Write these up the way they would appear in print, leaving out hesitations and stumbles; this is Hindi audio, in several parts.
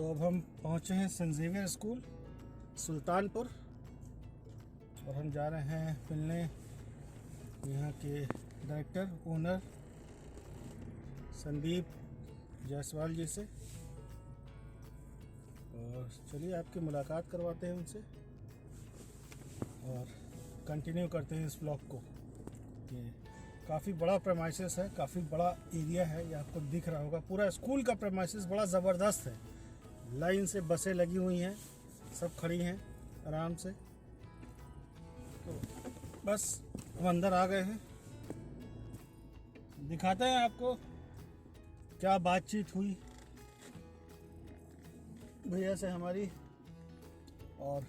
तो अब हम पहुँचे हैं सेंट ज़ेवियर स्कूल सुल्तानपुर और हम जा रहे हैं मिलने यहाँ के डायरेक्टर ओनर संदीप जायसवाल जी से। और चलिए आपकी मुलाकात करवाते हैं उनसे और कंटिन्यू करते हैं इस ब्लॉग को। ये काफ़ी बड़ा प्रेमाइसिस है, काफ़ी बड़ा एरिया है, ये आपको दिख रहा होगा। पूरा स्कूल का प्रेमाइसिस बड़ा ज़बरदस्त है। लाइन से बसें लगी हुई हैं, सब खड़ी हैं आराम से। तो बस हम अंदर आ गए हैं, दिखाते हैं आपको क्या बातचीत हुई भैया से हमारी। और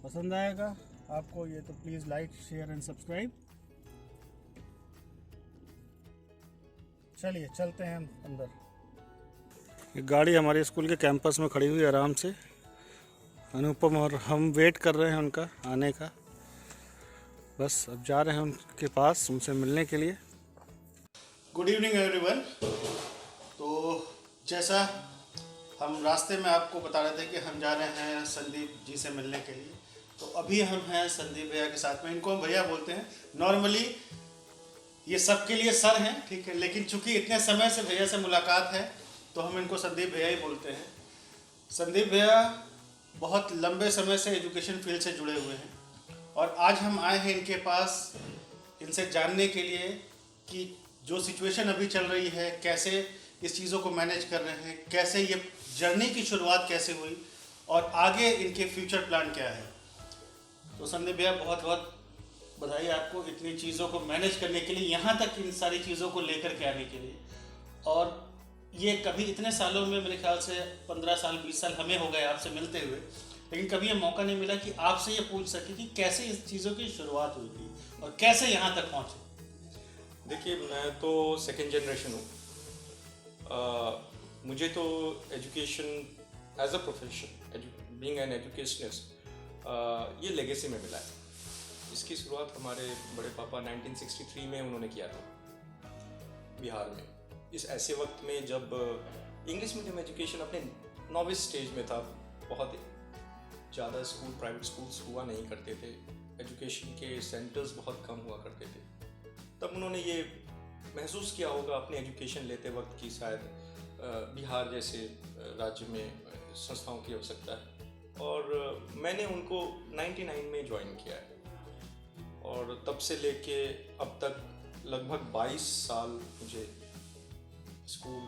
पसंद आएगा आपको ये तो please like share and subscribe. चलिए चलते हैं हम अंदर। ये गाड़ी हमारे स्कूल के कैंपस में खड़ी हुई आराम से, अनुपम और हम वेट कर रहे हैं उनका आने का। बस अब जा रहे हैं उनके पास उनसे मिलने के लिए। Good evening everyone. तो जैसा हम रास्ते में आपको बता रहे थे कि हम जा रहे हैं संदीप जी से मिलने के लिए, तो अभी हम हैं संदीप भैया के साथ में। इनको हम भैया बोलते हैं। नॉर्मली ये सबके लिए सर हैं, ठीक है, लेकिन चूंकि इतने समय से भैया से मुलाकात है तो हम इनको संदीप भैया ही बोलते हैं। संदीप भैया बहुत लंबे समय से एजुकेशन फील्ड से जुड़े हुए हैं और आज हम आए हैं इनके पास इनसे जानने के लिए कि जो सिचुएशन अभी चल रही है, कैसे इस चीज़ों को मैनेज कर रहे हैं, कैसे ये जर्नी की शुरुआत कैसे हुई और आगे इनके फ्यूचर प्लान क्या है। तो संदीप भैया बहुत बहुत बधाई आपको इतनी चीज़ों को मैनेज करने के लिए, यहाँ तक इन सारी चीज़ों को लेकर के आने के लिए। और ये कभी इतने सालों में मेरे ख्याल से 15 साल 20 साल हमें हो गए आपसे मिलते हुए, लेकिन कभी ये मौका नहीं मिला कि आपसे ये पूछ सके कि कैसे इस चीज़ों की शुरुआत हुई थी और कैसे यहाँ तक पहुँचे। देखिए, मैं तो सेकेंड जनरेशन हूँ। मुझे तो education as a profession, being an educationist, ये लेगेसी में मिला है। इसकी शुरुआत हमारे बड़े पापा 1963 में उन्होंने किया था बिहार में। इस ऐसे वक्त में जब इंग्लिश मीडियम एजुकेशन अपने नॉविस स्टेज में था, बहुत ज़्यादा स्कूल, प्राइवेट स्कूल्स हुआ नहीं करते थे, एजुकेशन के सेंटर्स बहुत कम हुआ करते थे। तब उन्होंने ये महसूस किया होगा अपने एजुकेशन लेते वक्त कि शायद बिहार जैसे राज्य में संस्थाओं की आवश्यकता है। और मैंने उनको 99 में ज्वाइन किया है और तब से लेके अब तक लगभग 22 साल मुझे स्कूल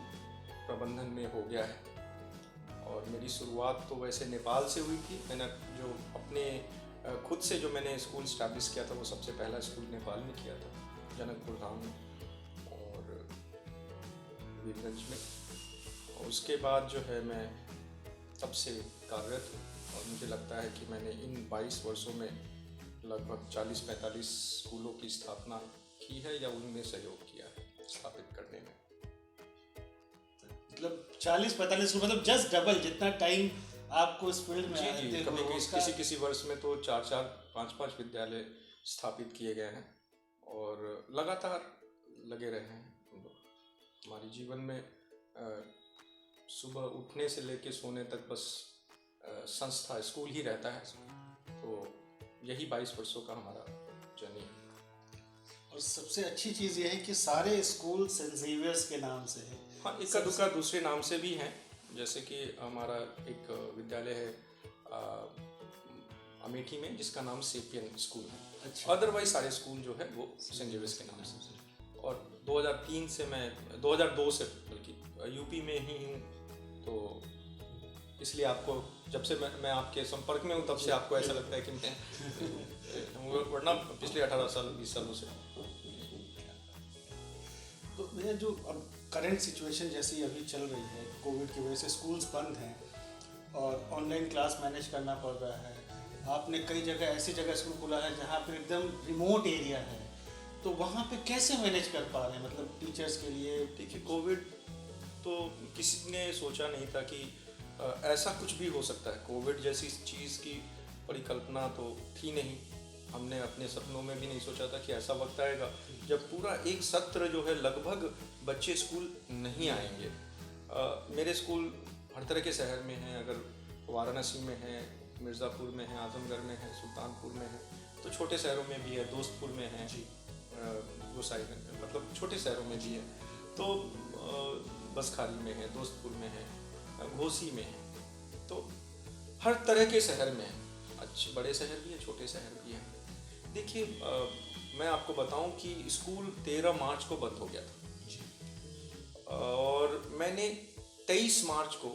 प्रबंधन में हो गया है। और मेरी शुरुआत तो वैसे नेपाल से हुई थी। मैंने जो अपने खुद से जो मैंने स्कूल स्टैब्लिश किया था वो सबसे पहला स्कूल नेपाल में किया था, जनकपुर धाम में और वीरगंज में। और उसके बाद जो है मैं तब से कार्यरत हूँ और मुझे लगता है कि मैंने इन 22 वर्षों में लगभग 40-45 स्कूलों की स्थापना की है या उनमें सहयोग किया है स्थापित करने में। मतलब 40-45, मतलब जस्ट डबल जितना टाइम आपको इस फील्ड में जी, कभी किसी वर्ष में तो 4-4, 5-5 विद्यालय स्थापित किए गए हैं और लगातार लगे रहे हैं हम लोग। हमारे जीवन में सुबह उठने से लेकर सोने तक बस संस्था स्कूल ही रहता है। तो यही 22 वर्षों का हमारा जर्नी है। और सबसे अच्छी चीज़ ये है कि सारे स्कूल सेंट ज़ेवियर्स के नाम से है। हाँ, इक्का दुक्का दूसरे नाम से भी हैं, जैसे कि हमारा एक विद्यालय है अमेठी में जिसका नाम सेपियन स्कूल है। अच्छा। अदरवाइज सारे स्कूल जो है वो सेंट ज़ेवियर्स के नाम से। और 2003 से मैं 2002 से बल्कि यूपी में ही हूँ, तो इसलिए आपको जब से मैं आपके संपर्क में हूँ तब से आपको ऐसा लगता है कि मैं वरना पिछले 18 साल 20 सालों से। तो भैया जो अब करंट सिचुएशन जैसी अभी चल रही है, कोविड की वजह से स्कूल्स बंद हैं और ऑनलाइन क्लास मैनेज करना पड़ रहा है। आपने कई जगह ऐसी जगह स्कूल खोला है जहाँ पे एकदम रिमोट एरिया है, तो वहाँ पे कैसे मैनेज कर पा रहे हैं, मतलब टीचर्स के लिए? देखिए, कोविड तो किसी ने सोचा नहीं था कि ऐसा कुछ भी हो सकता है। कोविड जैसी चीज़ की परिकल्पना तो थी नहीं। हमने अपने सपनों में भी नहीं सोचा था कि ऐसा वक्त आएगा जब पूरा एक सत्र जो है लगभग बच्चे स्कूल नहीं आएंगे। मेरे स्कूल हर तरह के शहर में हैं। अगर वाराणसी में है, मिर्ज़ापुर में है, आजमगढ़ में है, सुल्तानपुर में है, तो छोटे शहरों में भी है, दोस्तपुर में है जी, गोसाईगंज में, मतलब छोटे शहरों में भी है। तो बसखाली में है, दोस्तपुर में है, घोसी में है, तो हर तरह के शहर में है। अच्छे बड़े शहर भी हैं, छोटे शहर भी हैं। देखिए, मैं आपको बताऊं कि स्कूल 13 मार्च को बंद हो गया था और मैंने 23 मार्च को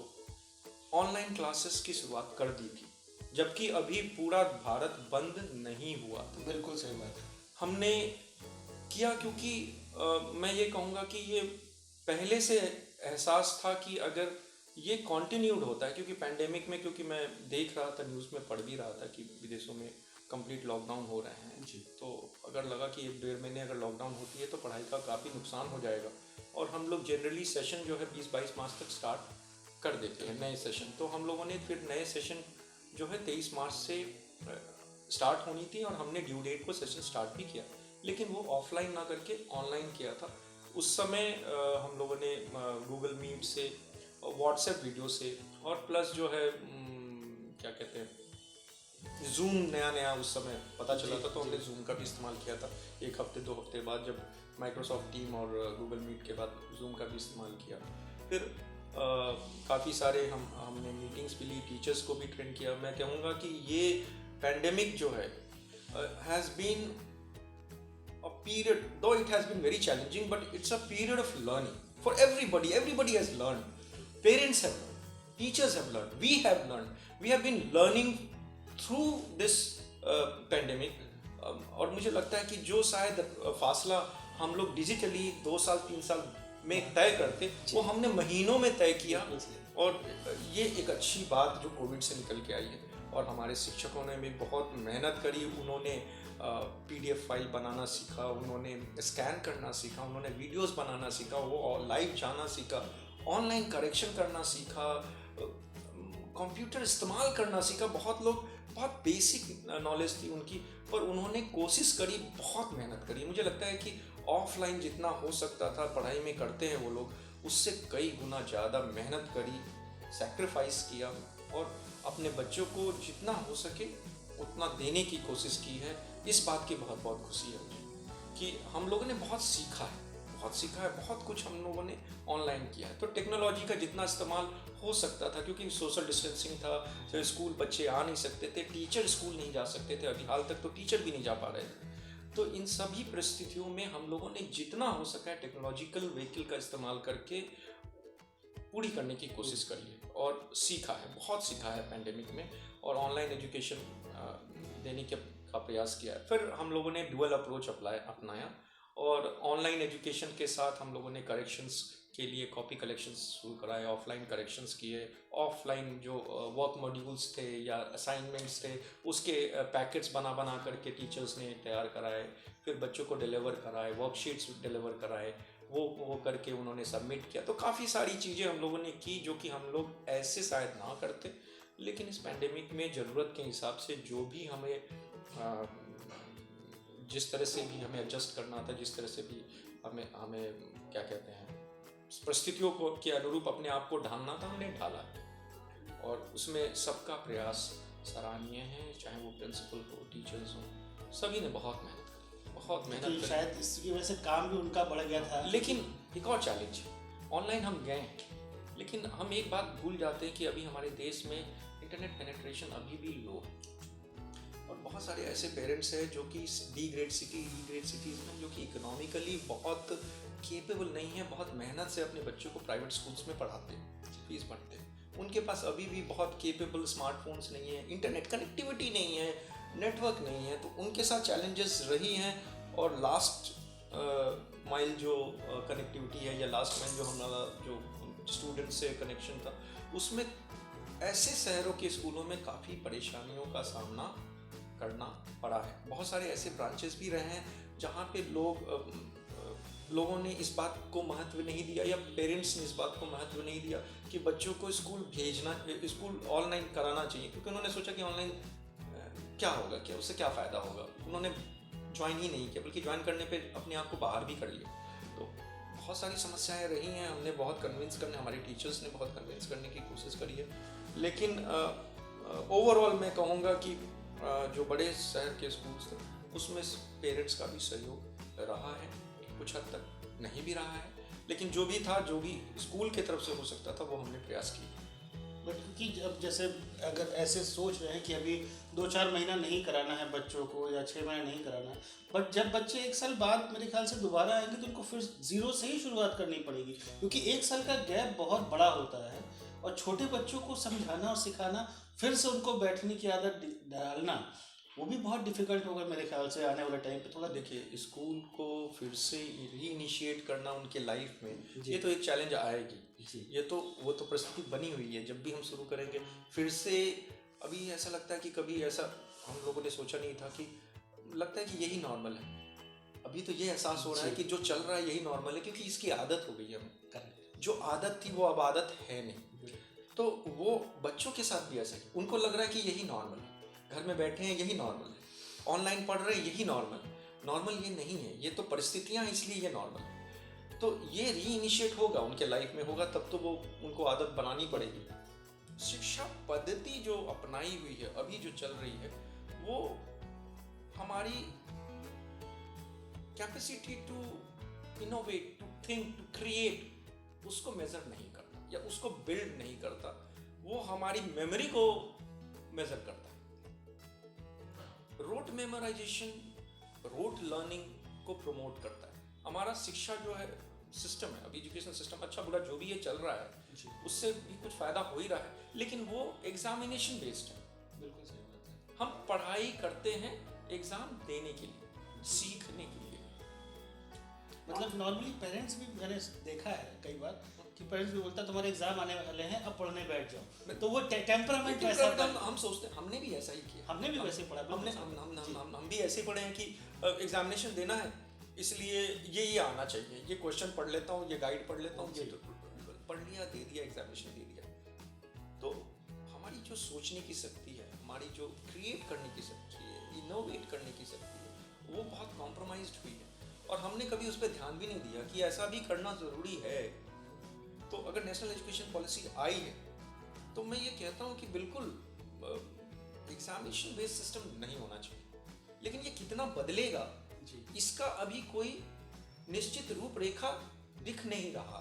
ऑनलाइन क्लासेस की शुरुआत कर दी थी, जबकि अभी पूरा भारत बंद नहीं हुआ था। बिल्कुल सही बात है। हमने किया क्योंकि मैं ये कहूँगा कि ये पहले से एहसास था कि अगर ये कंटिन्यूड होता है, क्योंकि पैंडेमिक में, क्योंकि मैं देख रहा था, न्यूज़ में पढ़ भी रहा था कि विदेशों में कंप्लीट लॉकडाउन हो रहे हैं जी, तो अगर लगा कि 1-1.5 महीने अगर लॉकडाउन होती है तो पढ़ाई का काफ़ी नुकसान हो जाएगा। और हम लोग जनरली सेशन जो है 20-22 मार्च तक स्टार्ट कर देते हैं नए सेशन। तो हम लोगों ने फिर नए सेशन जो है 23 मार्च से स्टार्ट होनी थी और हमने ड्यू डेट को सेशन स्टार्ट भी किया, लेकिन वो ऑफलाइन ना करके ऑनलाइन किया था। उस समय हम लोगों ने गूगल मीट से, व्हाट्सएप वीडियो से, और प्लस जो है क्या कहते हैं, जूम नया उस समय पता चला था, तो हमने जूम का भी इस्तेमाल किया था। 1 हफ्ते 2 हफ्ते बाद जब माइक्रोसॉफ्ट टीम और गूगल मीट के बाद जूम का भी इस्तेमाल किया। फिर काफ़ी सारे हमने मीटिंग्स भी ली, टीचर्स को भी ट्रेन किया। मैं कहूँगा कि ये पैंडेमिक जो है has been a period, though it has been very challenging, but it's a period of learning for everybody. Everybody has learned. Parents have learned. Teachers have learned. We have learned. We have been learning through this pandemic. और मुझे लगता है कि जो शायद फासला हम लोग डिजिटली 2 साल 3 साल में तय करते, वो हमने महीनों में तय किया। और ये एक अच्छी बात जो कोविड से निकल के आई है। और हमारे शिक्षकों ने भी बहुत मेहनत करी। उन्होंने PDF फाइल बनाना सीखा, उन्होंने स्कैन करना सीखा, उन्होंने वीडियोस बनाना सीखा, वो लाइव जाना सीखा, ऑनलाइन करेक्शन करना सीखा, कंप्यूटर इस्तेमाल करना सीखा। बहुत लोग, बहुत बेसिक नॉलेज थी उनकी, पर उन्होंने कोशिश करी, बहुत मेहनत करी। मुझे लगता है कि ऑफलाइन जितना हो सकता था पढ़ाई में करते हैं वो लोग, उससे कई गुना ज़्यादा मेहनत करी, सैक्रिफाइस किया और अपने बच्चों को जितना हो सके उतना देने की कोशिश की है। इस बात की बहुत बहुत खुशी है मुझे कि हम लोगों ने बहुत सीखा है, बहुत कुछ हम लोगों ने ऑनलाइन किया है। तो टेक्नोलॉजी का जितना इस्तेमाल हो सकता था, क्योंकि सोशल डिस्टेंसिंग था, तो स्कूल बच्चे आ नहीं सकते थे, टीचर स्कूल नहीं जा सकते थे, अभी हाल तक तो टीचर भी नहीं जा पा रहे थे। तो इन सभी परिस्थितियों में हम लोगों ने जितना हो सका है टेक्नोलॉजिकल व्हीकल का इस्तेमाल करके पूरी करने की कोशिश करी है और सीखा है, बहुत सीखा है पैंडेमिक में, और ऑनलाइन एजुकेशन देने का प्रयास किया है। फिर हम लोगों ने डुअल अप्रोच अपनाया और ऑनलाइन एजुकेशन के साथ हम लोगों ने करेक्शंस के लिए कॉपी कलेक्शंस शुरू कराए, ऑफलाइन करेक्शंस किए, ऑफलाइन जो वर्क मॉड्यूल्स थे या असाइनमेंट्स थे उसके पैकेट्स बना करके टीचर्स ने तैयार कराए, फिर बच्चों को डिलीवर कराए, वर्कशीट्स डिलीवर कराए, वो करके उन्होंने सबमिट किया। तो काफ़ी सारी चीज़ें हम लोगों ने की जो कि हम लोग ऐसे शायद ना करते, लेकिन इस पैंडेमिक में ज़रूरत के हिसाब से जो भी हमें जिस तरह से भी हमें एडजस्ट करना था, जिस तरह से भी हमें क्या कहते हैं, परिस्थितियों को के अनुरूप अपने आप को ढालना था, हमने ढाला। और उसमें सबका प्रयास सराहनीय है, चाहे वो प्रिंसिपल हो, टीचर्स हो, सभी ने बहुत मेहनत करी। शायद इसकी वजह से काम भी उनका बढ़ गया था। लेकिन एक और चैलेंज, ऑनलाइन हम गए लेकिन हम एक बात भूल जाते हैं कि अभी हमारे देश में इंटरनेट पेनिट्रेशन अभी भी लो है। और बहुत सारे ऐसे पेरेंट्स हैं जो कि डी ग्रेड सिटीज़ में, जो कि इकोनॉमिकली बहुत केपेबल नहीं है, बहुत मेहनत से अपने बच्चों को प्राइवेट स्कूल्स में पढ़ाते हैं, फीस भरते हैं। उनके पास अभी भी बहुत केपेबल स्मार्टफोन्स नहीं है, इंटरनेट कनेक्टिविटी नहीं है, नेटवर्क नहीं है, तो उनके साथ चैलेंजेस रही हैं। और लास्ट माइल जो कनेक्टिविटी है या लास्ट माइल जो हमारा जो स्टूडेंट से कनेक्शन था, उसमें ऐसे शहरों के स्कूलों में काफ़ी परेशानियों का सामना करना पड़ा है। बहुत सारे ऐसे ब्रांचेस भी रहे हैं जहाँ पे लोगों ने इस बात को महत्व नहीं दिया, या पेरेंट्स ने इस बात को महत्व नहीं दिया कि बच्चों को स्कूल ऑनलाइन कराना चाहिए, क्योंकि उन्होंने सोचा कि ऑनलाइन क्या होगा, क्या उससे क्या फ़ायदा होगा। उन्होंने ज्वाइन ही नहीं किया, बल्कि ज्वाइन करने पे अपने आप को बाहर भी कर लिया। तो बहुत सारी समस्याएं रही हैं, हमने बहुत कन्विंस करने, हमारे टीचर्स ने बहुत कन्विंस करने की कोशिश करी है, लेकिन ओवरऑल मैं कहूँगा कि जो बड़े शहर के स्कूल्स थे उसमें पेरेंट्स का भी सहयोग रहा है, कुछ हद तक नहीं भी रहा है, लेकिन जो भी था, जो भी स्कूल की तरफ से हो सकता था वो हमने प्रयास किया। बट क्योंकि अब जैसे अगर ऐसे सोच रहे हैं कि अभी 2-4 महीना नहीं कराना है बच्चों को या 6 महीना नहीं कराना है, बट जब बच्चे 1 साल बाद मेरे ख्याल से दोबारा आएंगे तो उनको फिर जीरो से ही शुरुआत करनी पड़ेगी, क्योंकि 1 साल का गैप बहुत बड़ा होता है और छोटे बच्चों को समझाना और सिखाना, फिर से उनको बैठने की आदत डालना, वो भी बहुत डिफिकल्ट होगा मेरे ख्याल से आने वाले टाइम पे। थोड़ा देखिए, स्कूल को फिर से री इनिशिएट करना उनके लाइफ में, ये तो एक चैलेंज आएगी, ये तो वो तो परिस्थिति बनी हुई है। जब भी हम शुरू करेंगे फिर से, अभी ऐसा लगता है कि कभी ऐसा हम लोगों ने सोचा नहीं था कि लगता है कि यही नॉर्मल है। अभी तो ये एहसास हो रहा है कि जो चल रहा है यही नॉर्मल है, क्योंकि इसकी आदत हो गई है हमें। जो आदत थी वो अब आदत है नहीं। तो वो बच्चों के साथ भी ऐसा ही, उनको लग रहा है कि यही नॉर्मल है, घर में बैठे हैं यही नॉर्मल है, ऑनलाइन पढ़ रहे हैं यही नॉर्मल ये नहीं है, ये तो परिस्थितियां इसलिए ये नॉर्मल है। तो ये री इनिशिएट होगा, उनके लाइफ में होगा, तब तो वो उनको आदत बनानी पड़ेगी। शिक्षा पद्धति जो अपनाई हुई है अभी जो चल रही है, वो हमारी capacity to innovate, to think, to create, उसको मेजर नहीं करता या उसको बिल्ड नहीं करता, वो हमारी मेमोरी को मेजर करता है। रोट मेमोराइजेशन, रोट लर्निंग को प्रमोट करता है। हमारा शिक्षा जो है सिस्टम है, अभी एजुकेशन सिस्टम अच्छा बुरा जो भी ये चल रहा है उससे भी कुछ फायदा हो ही रहा है, लेकिन वो एग्जामिनेशन बेस्ड है। बिल्कुल सही बात है। हम पढ़ाई करते हैं एग्जाम देने के लिए, सीखने के लिए। मतलब नॉर्मली पेरेंट्स भी मैंने देखा है कई बार कि पेरेंट्स भी बोलता तुम्हारे एग्जाम आने वाले हैं, अब पढ़ने बैठ जाओ, तो वो टेम्परामेंट वैसा था। हम सोचते हैं, हमने भी ऐसा ही किया, हमने भी वैसे पढ़ा, हम भी ऐसे पढ़े हैं कि एग्जामिनेशन देना है इसलिए ये आना चाहिए, ये क्वेश्चन पढ़ लेता हूँ, ये गाइड पढ़ लेता हूँ, ये तो पढ़ लिया, दे दिया, एग्जामिनेशन दे दिया। तो हमारी जो सोचने की शक्ति है, हमारी जो क्रिएट करने की शक्ति है, इनोवेट करने की शक्ति है, वो बहुत कॉम्प्रोमाइज्ड हुई है, और हमने कभी उस पर ध्यान भी नहीं दिया कि ऐसा भी करना ज़रूरी है। तो अगर नेशनल एजुकेशन पॉलिसी आई है तो मैं ये कहता हूँ कि बिल्कुल एग्जामिनेशन बेस्ड सिस्टम नहीं होना चाहिए, लेकिन ये कितना बदलेगा इसका अभी कोई निश्चित रूपरेखा दिख नहीं रहा,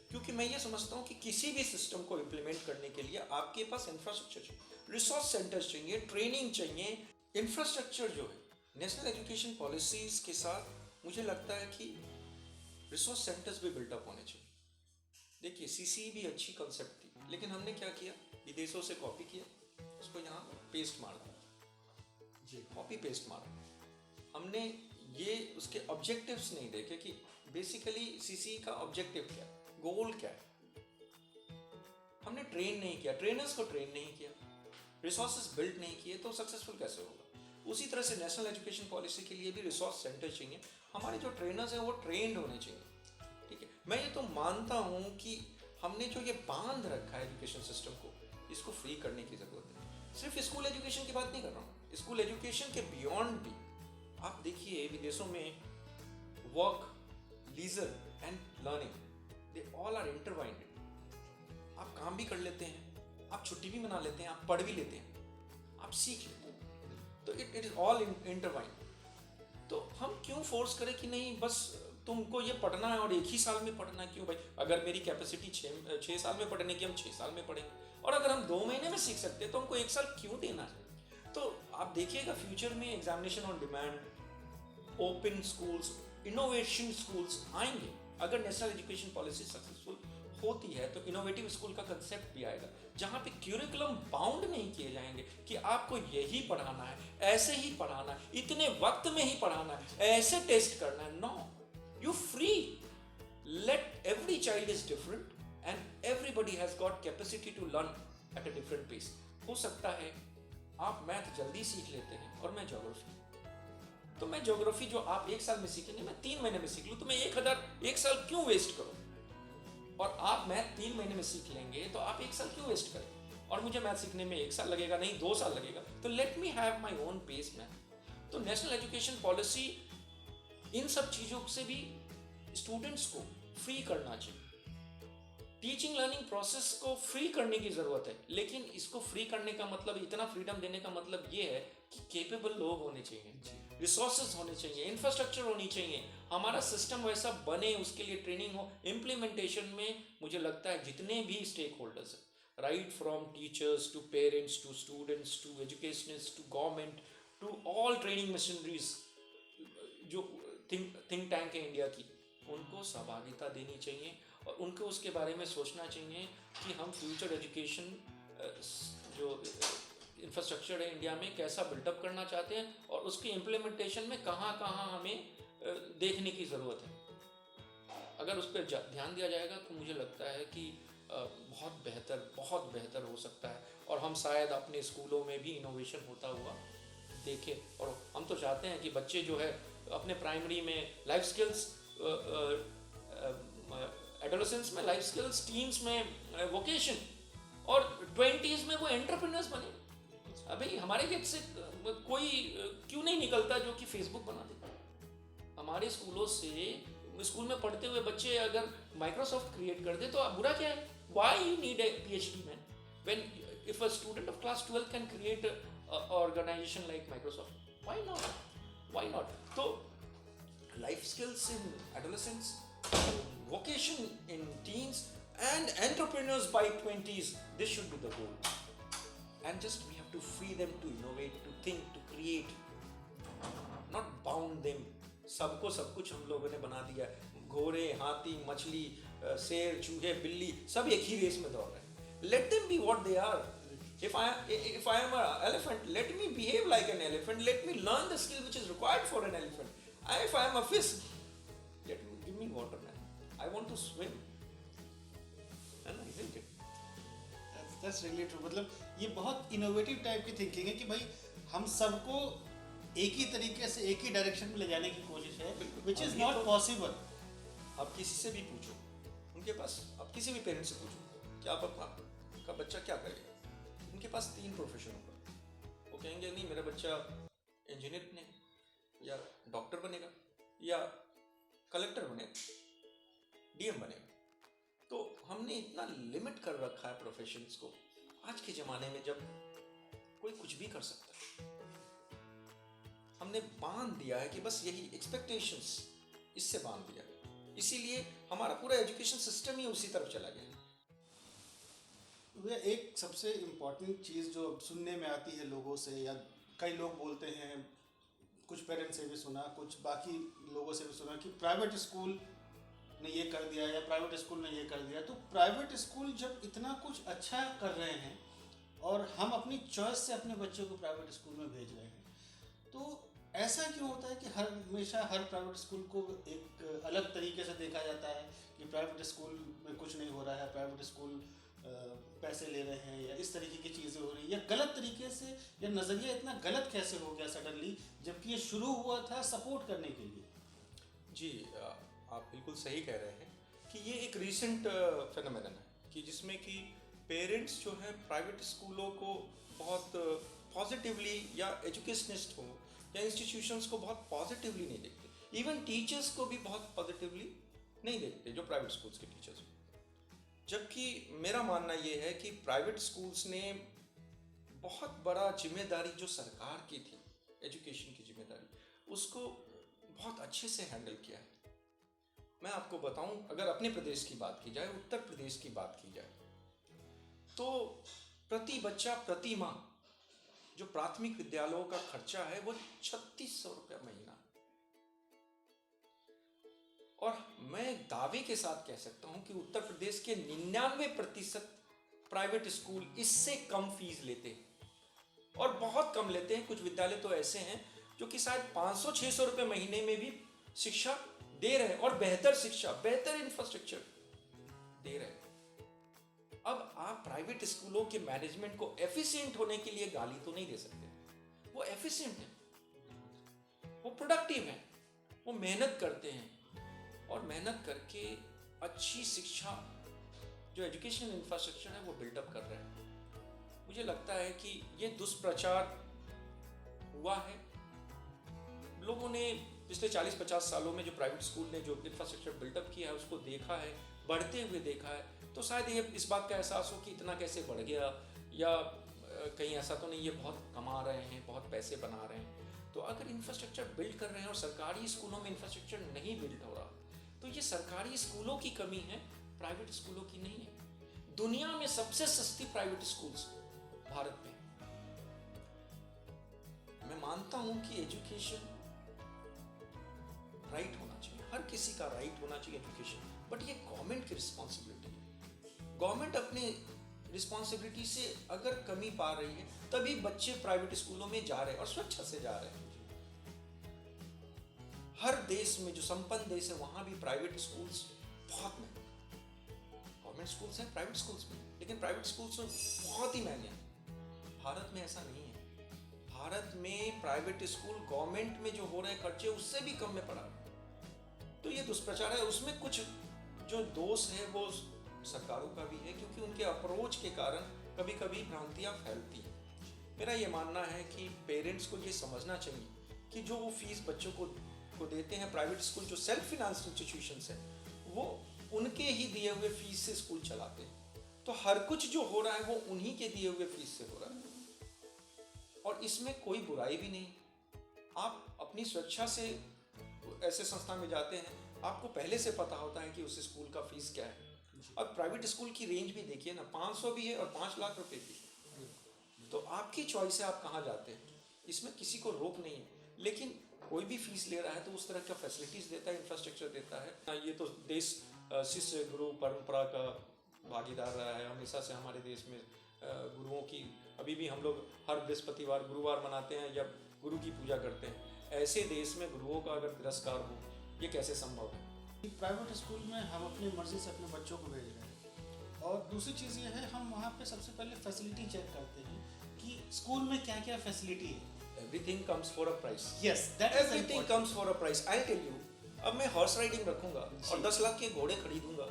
क्योंकि मैं ये समझता हूँ कि किसी भी सिस्टम को इम्प्लीमेंट करने के लिए आपके पास इंफ्रास्ट्रक्चर चाहिए, रिसोर्स सेंटर्स चाहिए, ट्रेनिंग चाहिए। इंफ्रास्ट्रक्चर जो है नेशनल एजुकेशन पॉलिसीज के साथ मुझे लगता है कि रिसोर्स सेंटर्स भी बिल्डअप होने चाहिए। देखिए, सीसी भी अच्छी कंसेप्ट थी, लेकिन हमने क्या किया, विदेशों से कॉपी किया, उसको यहाँ पेस्ट मार दिया, कॉपी पेस्ट मारा। हमने ये उसके ऑब्जेक्टिव्स नहीं देखे कि बेसिकली सीसी का ऑब्जेक्टिव क्या है, गोल क्या है। हमने ट्रेन नहीं किया, ट्रेनर्स को ट्रेन नहीं किया, रिसोर्सेज बिल्ड नहीं किए, तो सक्सेसफुल कैसे होगा। उसी तरह से नेशनल एजुकेशन पॉलिसी के लिए भी रिसोर्स सेंटर चाहिए, हमारे जो ट्रेनर्स हैं वो ट्रेंड होने चाहिए। ठीक है, मैं ये तो मानता हूँ कि हमने जो ये बांध रखा है एजुकेशन सिस्टम को, इसको फ्री करने की जरूरत है। सिर्फ स्कूल एजुकेशन की बात नहीं कर रहा हूँ, स्कूल एजुकेशन के बियॉन्ड भी आप देखिए, विदेशों में work, leisure and learning, they all are intertwined. आप काम भी कर लेते हैं, आप छुट्टी भी मना लेते हैं, आप पढ़ भी लेते हैं, आप सीख लेते हैं, तो इट इज ऑल इंटरवाइंड। तो हम क्यों फोर्स करें कि नहीं बस तुमको ये पढ़ना है और एक ही साल में पढ़ना है? क्यों भाई, अगर मेरी कैपेसिटी 6 साल में पढ़ने की, हम 6 साल में पढ़ेंगे, और अगर हम 2 महीने में सीख सकते हैं तो हमको 1 साल क्यों देना है? तो आप देखिएगा फ्यूचर में examination on demand, open schools, innovation schools आएंगे। अगर नेशनल एजुकेशन पॉलिसी सक्सेसफुल होती है तो इनोवेटिव स्कूल का कंसेप्ट भी आएगा, जहाँ पे क्यूरिकुलम बाउंड नहीं किए जाएंगे कि आपको यही पढ़ाना है, ऐसे ही पढ़ाना है, इतने वक्त में ही पढ़ाना है, ऐसे टेस्ट करना है। No, you free, let every child is different and everybody has got capacity to learn at a different pace. हो सकता है आप मैथ जल्दी सीख लेते हैं और मैं ज्योग्राफी, तो मैं ज्योग्राफी जो आप 1 साल में सीखेंगे मैं 3 महीने में सीख लूँ, तो मैं 1 साल क्यों वेस्ट करूँ? और आप मैथ 3 महीने में सीख लेंगे तो आप 1 साल क्यों वेस्ट करें? और मुझे मैथ सीखने में 1 साल लगेगा, नहीं 2 साल लगेगा, तो let me have my own pace math. तो नेशनल एजुकेशन पॉलिसी इन सब चीज़ों से भी स्टूडेंट्स को फ्री करना चाहिए। टीचिंग लर्निंग प्रोसेस को फ्री करने की ज़रूरत है, लेकिन इसको फ्री करने का मतलब, इतना फ्रीडम देने का मतलब ये है कि केपेबल लोग होने चाहिए, रिसोर्सेज होने चाहिए, इंफ्रास्ट्रक्चर होनी चाहिए, हमारा सिस्टम वैसा बने, उसके लिए ट्रेनिंग हो। इम्प्लीमेंटेशन में मुझे लगता है जितने भी स्टेक होल्डर्स हैं, right from teachers to parents to students to educationist to government to all training machineries जो थिंक टैंक है इंडिया की, उनको सहभागिता देनी चाहिए और उनको उसके बारे में सोचना चाहिए कि हम फ्यूचर एजुकेशन जो इंफ्रास्ट्रक्चर है इंडिया में कैसा बिल्टअप करना चाहते हैं और उसके इम्प्लीमेंटेशन में कहाँ कहाँ हमें देखने की ज़रूरत है। अगर उस पर ध्यान दिया जाएगा तो मुझे लगता है कि बहुत बेहतर हो सकता है और हम शायद अपने स्कूलों में भी इनोवेशन होता हुआ देखें। और हम तो चाहते हैं कि बच्चे जो है अपने प्राइमरी में लाइफ स्किल्स, एडोलेसेंस में लाइफ स्किल्स, टीन्स में वोकेशन और 20s में वो एंटरप्रेन्योर्स बने। अभी हमारे गेट से कोई क्यों नहीं निकलता जो कि फेसबुक बना दे? हमारे स्कूलों से, स्कूल में पढ़ते हुए बच्चे अगर माइक्रोसॉफ्ट क्रिएट कर दे तो अब बुरा क्या है? Why you need a PhD man when if a student of class 12 can create a organization like Microsoft? Why not? Why not? So life skills in adolescents, vocation in teens, and entrepreneurs by 20s. This should be the goal. And just we have to free them to innovate, to think, to create, not bound them. सबको सब कुछ हम लोगों ने बना दिया। घोड़े, हाथी, मछली, शेर, चूहे, बिल्ली सब एक ही रेस में दौड़ रहे हैं। Let them be what they are. If I am an elephant, let me behave like an elephant. Let me learn the skill which is required for an elephant. If I am a fish, give me water, man. I want to swim. Isn't it? That's really true. मतलब ये बहुत इनोवेटिव टाइप की थिंकिंग है कि भाई हम सबको एक ही तरीके से एक ही डायरेक्शन में ले जाने की कोशिश है, which is not possible. आप किसी से भी पूछो, उनके पास, आप किसी भी पेरेंट्स से पूछो कि आपका बच्चा क्या करेगा, उनके पास 3 प्रोफेशन होगा। वो कहेंगे नहीं मेरा बच्चा इंजीनियर बनेगा या डॉक्टर बनेगा या कलेक्टर बनेगा, डीएम बनेगा। तो हमने इतना लिमिट कर रखा है प्रोफेशंस को आज के ज़माने में जब कोई कुछ भी कर सकता है। हमने बांध दिया है कि बस यही एक्सपेक्टेशंस, इससे बांध दिया, इसीलिए हमारा पूरा एजुकेशन सिस्टम ही उसी तरफ चला गया। वह एक सबसे इम्पॉर्टेंट चीज़ जो सुनने में आती है लोगों से, या कई लोग बोलते हैं, कुछ पेरेंट्स से भी सुना, कुछ बाकी लोगों से भी सुना कि प्राइवेट स्कूल ने ये कर दिया या प्राइवेट स्कूल ने ये कर दिया। तो प्राइवेट स्कूल जब इतना कुछ अच्छा कर रहे हैं और हम अपनी चॉइस से अपने बच्चों को प्राइवेट स्कूल में भेज रहे हैं, तो ऐसा क्यों होता है कि हमेशा हर प्राइवेट स्कूल को एक अलग तरीके से देखा जाता है कि प्राइवेट स्कूल में कुछ नहीं हो रहा है, प्राइवेट स्कूल पैसे ले रहे हैं, या इस तरीके की चीज़ें हो रही हैं, या गलत तरीके से, या नज़रिया इतना गलत कैसे हो गया सडनली, जबकि ये शुरू हुआ था सपोर्ट करने के लिए? जी, आप बिल्कुल सही कह रहे हैं कि ये एक रीसेंट फेनोमेनन है कि जिसमें कि पेरेंट्स जो है प्राइवेट स्कूलों को बहुत पॉजिटिवली, या एजुकेशनिस्ट हो या इंस्टीट्यूशंस को बहुत पॉजिटिवली नहीं देखते, इवन टीचर्स को भी बहुत पॉजिटिवली नहीं देखते जो प्राइवेट स्कूल्स के टीचर्स। जबकि मेरा मानना ये है कि प्राइवेट स्कूल्स ने बहुत बड़ा जिम्मेदारी जो सरकार की थी, एजुकेशन की जिम्मेदारी, उसको बहुत अच्छे से हैंडल किया है। मैं आपको बताऊं, अगर अपने प्रदेश की बात की जाए, उत्तर प्रदेश की बात की जाए, तो प्रति बच्चा प्रति माह जो प्राथमिक विद्यालयों का खर्चा है वो 3600 रुपया महीना। और मैं दावे के साथ कह सकता हूं कि उत्तर प्रदेश के 99% प्राइवेट स्कूल इससे कम फीस लेते हैं, और बहुत कम लेते हैं। कुछ विद्यालय तो ऐसे हैं जो कि शायद 500-600 रुपये महीने में भी शिक्षा दे रहे हैं, और बेहतर शिक्षा, बेहतर इंफ्रास्ट्रक्चर दे रहे हैं। अब आप प्राइवेट स्कूलों के मैनेजमेंट को एफिशिएंट होने के लिए गाली तो नहीं दे सकते। वो एफिशिएंट है, वो प्रोडक्टिव है, वो मेहनत करते हैं, और मेहनत करके अच्छी शिक्षा, जो एजुकेशनल इंफ्रास्ट्रक्चर है, वो बिल्डअप कर रहे हैं। मुझे लगता है कि ये दुष्प्रचार हुआ है, लोगों ने पिछले 40-50 सालों में जो प्राइवेट स्कूल ने जो इंफ्रास्ट्रक्चर बिल्टअप किया है उसको देखा है, बढ़ते हुए देखा है, तो शायद ये इस बात का एहसास हो कि इतना कैसे बढ़ गया, या कहीं ऐसा तो नहीं ये बहुत कमा रहे हैं, बहुत पैसे बना रहे हैं। तो अगर इंफ्रास्ट्रक्चर बिल्ड कर रहे हैं और सरकारी स्कूलों में इंफ्रास्ट्रक्चर नहीं बिल्ड हो रहा, तो ये सरकारी स्कूलों की कमी है, प्राइवेट स्कूलों की नहीं है। दुनिया में सबसे सस्ती प्राइवेट स्कूल्स भारत में। मैं मानता हूं कि एजुकेशन राइट होना चाहिए, हर किसी का राइट होना चाहिए एजुकेशन, बट ये गवर्नमेंट की रिस्पॉन्सिबिलिटी है। गवर्नमेंट अपने रिस्पॉन्सिबिलिटी से अगर कमी पा रही है तभी बच्चे प्राइवेट स्कूलों में जा रहे हैं और स्वेच्छा से जा रहे हैं। हर देश में जो संपन्न देश है वहां भी प्राइवेट स्कूल्स बहुत महंगे, गवर्नमेंट स्कूल्स हैं प्राइवेट स्कूल्स में, लेकिन प्राइवेट स्कूल्स बहुत ही महंगे हैं। भारत में ऐसा नहीं है। भारत में प्राइवेट स्कूल गवर्नमेंट में जो हो रहे खर्चे उससे भी कम में पड़ा। तो ये दुष्प्रचार है, उसमें कुछ जो दोष है वो सरकारों का भी है, क्योंकि उनके अप्रोच के कारण कभी कभी भ्रांतियां फैलती हैं। मेरा ये मानना है कि पेरेंट्स को ये समझना चाहिए कि जो वो फीस बच्चों को देते हैं, प्राइवेट स्कूल जो सेल्फ फिनांस इंस्टीट्यूशंस हैं वो उनके ही दिए हुए फीस से स्कूल चलाते हैं। तो हर कुछ जो हो रहा है वो उन्हीं के दिए हुए फीस से हो रहा है और इसमें कोई बुराई भी नहीं। आप अपनी स्वेच्छा से ऐसे संस्था में जाते हैं, आपको पहले से पता होता है कि उस स्कूल का फीस क्या है। अब प्राइवेट स्कूल की रेंज भी देखिए ना, 500 भी है और 5 लाख रुपए भी है। तो आपकी चॉइस है आप कहाँ जाते हैं, इसमें किसी को रोक नहीं है। लेकिन कोई भी फीस ले रहा है तो उस तरह का फैसिलिटीज देता है, इंफ्रास्ट्रक्चर देता है। ये तो देश शिष्य गुरु परंपरा का भागीदार रहा है हमेशा से हमारे देश में। गुरुओं की अभी भी हम लोग हर बृहस्पतिवार गुरुवार मनाते हैं या गुरु की पूजा करते हैं। ऐसे देश में गुरुओं का अगर तिरस्कार हो, ये कैसे संभव है? प्राइवेट स्कूल में हम अपनी मर्जी से अपने बच्चों को भेज रहे हैं, और दूसरी चीज़ ये है हम वहाँ पे सबसे पहले फैसिलिटी चेक करते हैं कि स्कूल में क्या क्या फैसिलिटी है। Everything comes for a price. Yes, that is Everything important. comes for a price. I'll tell you. अब मैं हॉर्स राइडिंग रखूंगा और 10 लाख के घोड़े खरीदूंगा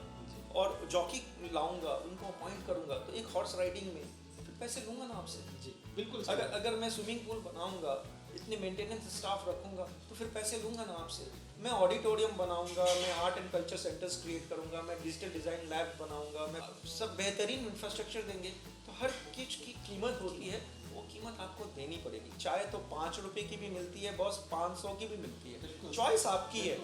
और जॉकी लाऊंगा, उनको अपॉइंट करूंगा, तो एक हॉर्स राइडिंग में फिर पैसे लूंगा ना आपसे। जी बिल्कुल। अगर मैं स्विमिंग पूल बनाऊंगा, इतने मेंटेनेंस स्टाफ रखूंगा, तो फिर पैसे लूंगा ना आपसे। मैं ऑडिटोरियम बनाऊंगा, मैं art and culture centres create करूंगा, मैं डिजिटल डिजाइन लैब बनाऊंगा, मैं सब बेहतरीन इंफ्रास्ट्रक्चर देंगे, तो हर चीज की कीमत होती है, वो कीमत आपको देनी पड़ेगी। चाहे तो 5 रुपए की भी मिलती है बॉस, 500 की भी मिलती है, चॉइस आपकी है।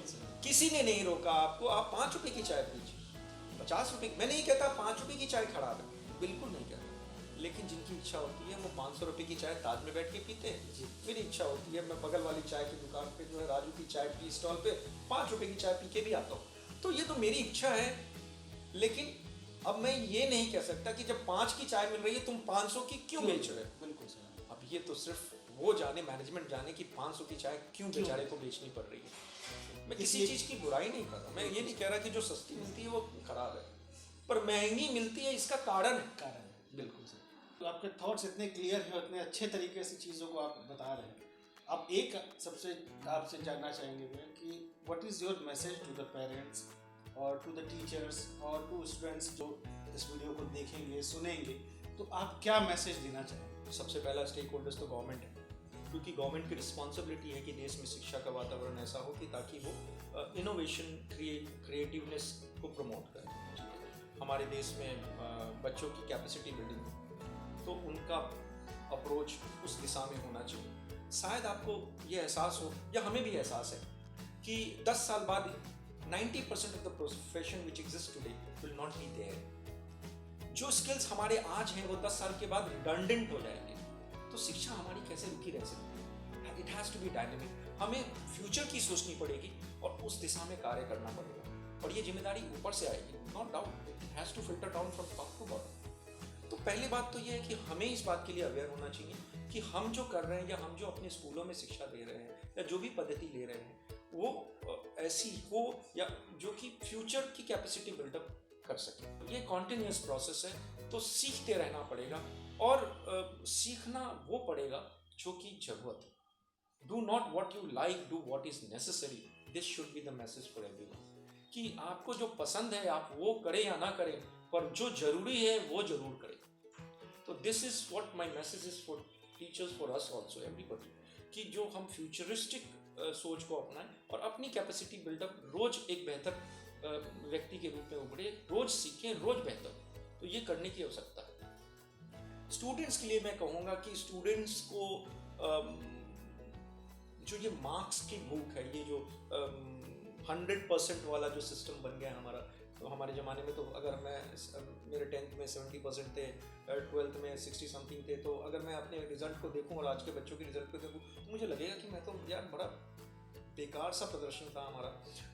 किसी ने नहीं रोका आपको, आप 5 रुपए की चाय पीजिए, 50 रुपए। मैं नहीं कहता 5 रुपए की चाय खराब है, बिल्कुल नहीं कहता, लेकिन जिनकी इच्छा होती है वो 500 रुपए की चाय ताज में बैठ के पीते हैं। मेरी इच्छा होती है मैं बगल वाली चाय की दुकान पे जो है राजू की चाय की स्टॉल पे 5 रुपए की चाय पी के भी आता हूँ। तो ये तो मेरी इच्छा है, लेकिन अब मैं ये नहीं कह सकता कि जब 5 की चाय मिल रही है तुम 500 की क्यों बेच रहे हो। बिल्कुल सर। अब ये तो सिर्फ वो जाने, मैनेजमेंट जाने कि 500 की चाय क्यों बेचारे को बेचनी पड़ रही है। मैं किसी चीज़ की बुराई नहीं कर रहा, मैं ये नहीं कह रहा कि जो सस्ती मिलती है वो खराब है, पर महंगी मिलती है इसका कारण है। बिल्कुल सर। तो आपके थॉट्स इतने क्लियर हैं, इतने अच्छे तरीके से चीज़ों को आप बता रहे हैं। अब एक सबसे आपसे जानना चाहेंगे मैं कि what is your message to the parents और टू द टीचर्स और टू स्टूडेंट्स जो इस वीडियो को देखेंगे सुनेंगे, तो आप क्या मैसेज देना चाहेंगे? सबसे पहला स्टेक होल्डर्स तो गवर्नमेंट है, क्योंकि गवर्नमेंट की रिस्पॉन्सिबिलिटी है कि देश में शिक्षा का वातावरण ऐसा हो कि ताकि वो इनोवेशन क्रिएटिवनेस को प्रमोट करे। हमारे देश में बच्चों की कैपेसिटी बिल्डिंग, तो उनका अप्रोच उस दिशा में होना चाहिए। शायद आपको ये एहसास हो, या हमें भी एहसास है, कि 10 साल बाद 90% of the profession which exist today will not be there. जो स्किल्स हमारे आज हैं वो 10 साल के बाद रिडंडेंट हो जाएंगे। तो शिक्षा हमारी कैसे रुकी रह सकती है? It has to be dynamic. हमें फ्यूचर की सोचनी पड़ेगी और उस दिशा में कार्य करना पड़ेगा, और ये जिम्मेदारी ऊपर से आएगी, not down. It has to filter down from top to bottom. तो पहली बात तो ये है कि हमें इस बात के लिए अवेयर होना चाहिए कि हम जो कर रहे हैं या हम जो अपने स्कूलों में शिक्षा दे रहे हैं या जो भी पद्धति ले रहे हैं वो ऐसी हो या जो कि फ्यूचर की कैपेसिटी बिल्डअप कर सके। ये कॉन्टिन्यूस प्रोसेस है, तो सीखते रहना पड़ेगा, और सीखना वो पड़ेगा जो कि जरूरत है। Do not what you like, do what is necessary. This should be the message for everyone, कि आपको जो पसंद है आप वो करें या ना करें, पर जो जरूरी है वो जरूर करें। तो this is what my message is for teachers, for us also, everybody, कि जो हम फ्यूचरिस्टिक सोच को अपनाएं और अपनी कैपेसिटी बिल्डअप, रोज एक बेहतर व्यक्ति के रूप में उभरे, रोज सीखें, रोज बेहतर। तो ये करने की आवश्यकता है। स्टूडेंट्स के लिए मैं कहूँगा कि स्टूडेंट्स को जो ये मार्क्स की भूख है, ये जो 100% वाला जो सिस्टम बन गया है हमारा, तो हमारे ज़माने में तो अगर मैं मेरे 10th में 70% थे, 12th में 60 समथिंग थे, तो अगर मैं अपने रिजल्ट को देखूं और आज के बच्चों के रिजल्ट को देखूं तो मुझे लगेगा कि मैं तो यार बड़ा बेकार सा प्रदर्शन था हमारा।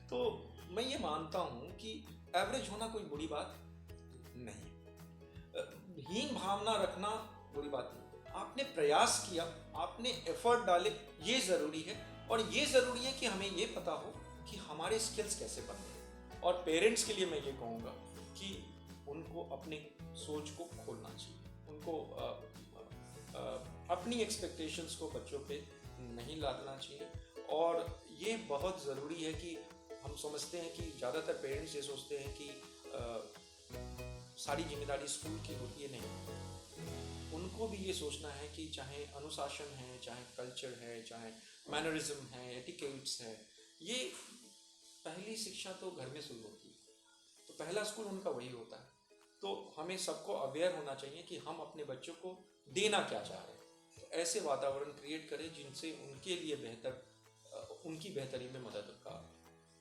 तो मैं ये मानता हूँ कि एवरेज होना कोई बुरी बात नहीं, हीन भावना रखना बुरी बात नहीं। आपने प्रयास किया, आपने एफर्ट डाले, ये ज़रूरी है। और ये ज़रूरी है कि हमें ये पता हो कि हमारे स्किल्स कैसे बनते हैं। और पेरेंट्स के लिए मैं ये कहूँगा कि उनको अपनी सोच को खोलना चाहिए, उनको अपनी एक्सपेक्टेशंस को बच्चों पे नहीं लादना चाहिए। और ये बहुत ज़रूरी है कि हम समझते हैं कि ज़्यादातर पेरेंट्स ये सोचते हैं कि सारी जिम्मेदारी स्कूल की होती है। नहीं, उनको भी ये सोचना है कि चाहे अनुशासन है, चाहे कल्चर है, चाहे मैनरिज्म है, एटिकेट्स है, ये पहली शिक्षा तो घर में शुरू होती है। तो पहला स्कूल उनका वही होता है। तो हमें सबको अवेयर होना चाहिए कि हम अपने बच्चों को देना क्या चाह रहे हैं। तो ऐसे वातावरण क्रिएट करें जिनसे उनके लिए बेहतर, उनकी बेहतरी में मददगार।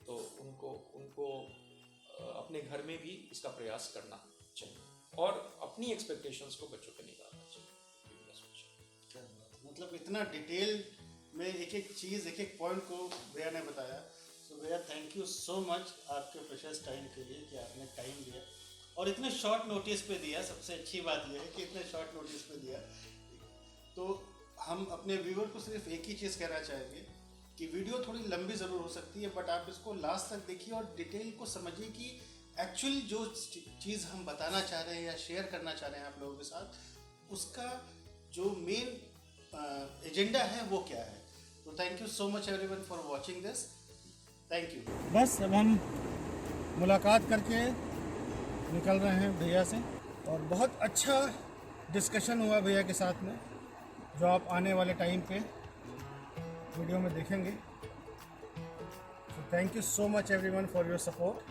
तो उनको अपने घर में भी इसका प्रयास करना चाहिए और अपनी एक्सपेक्टेशंस को बच्चों पे निकालना चाहिए। क्या बात, मतलब इतना डिटेल में एक एक चीज़, एक एक पॉइंट को भैया ने बताया। तो भैया थैंक यू सो मच आपके प्रेशियस टाइम के लिए कि आपने टाइम दिया और इतने शॉर्ट नोटिस पे दिया। सबसे अच्छी बात यह है कि इतने शॉर्ट नोटिस पे दिया। तो हम अपने व्यूअर को सिर्फ एक ही चीज़ कहना चाहेंगे कि वीडियो थोड़ी लंबी ज़रूर हो सकती है, बट आप इसको लास्ट तक देखिए और डिटेल को समझिए कि एक्चुअल जो चीज़ हम बताना चाह रहे हैं या शेयर करना चाह रहे हैं आप लोगों के साथ, उसका जो मेन एजेंडा है वो क्या है। तो thank you so much everyone for watching this. Thank you. बस अब हम मुलाकात करके निकल रहे हैं भैया से और बहुत अच्छा डिस्कशन हुआ भैया के साथ में, जो आप आने वाले टाइम पे वीडियो में देखेंगे। So thank you so much everyone for your support.